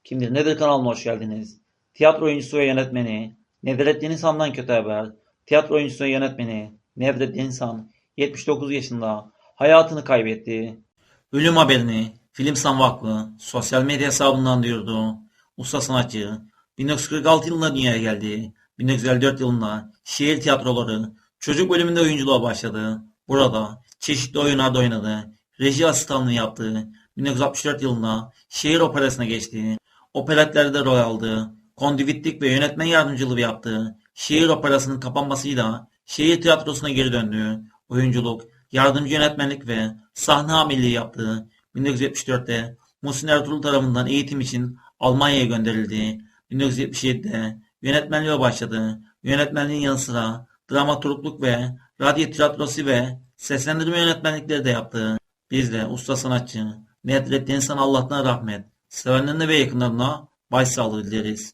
Kimdir Nedir kanalına hoş geldiniz. Tiyatro oyuncusu ve yönetmeni Nedrettin İnsan'dan kötü haber. Tiyatro oyuncusu ve yönetmeni Nedrettin İnsan 79 yaşında hayatını kaybetti. Ölüm haberini Film Vakfı sosyal medya hesabından duyurdu. Usta sanatçı 1946 yılında dünyaya geldi. 1954 yılında şehir tiyatroları çocuk bölümünde oyunculuğa başladı. Burada çeşitli oyunlarda oynadı. Reji asistanlığı yaptı. 1964 yılında şehir operasına geçti. Operetlerde rol aldı. Kondivitlik ve yönetmen yardımcılığı yaptı. Şehir operasının kapanmasıyla şehir tiyatrosuna geri döndü. Oyunculuk, yardımcı yönetmenlik ve sahne amirliği yaptı. 1974'te Muhsin Ertuğrul tarafından eğitim için Almanya'ya gönderildi. 1977'de yönetmenliğe başladı. Yönetmenliğin yanı sıra dramaturgluk ve radyo tiyatrosu ve seslendirme yönetmenlikleri de yaptı. Biz de usta sanatçı Nedrettin İnsan'a Allah'tan rahmet, sevenlerine ve yakınlarına başsağlığı dileriz.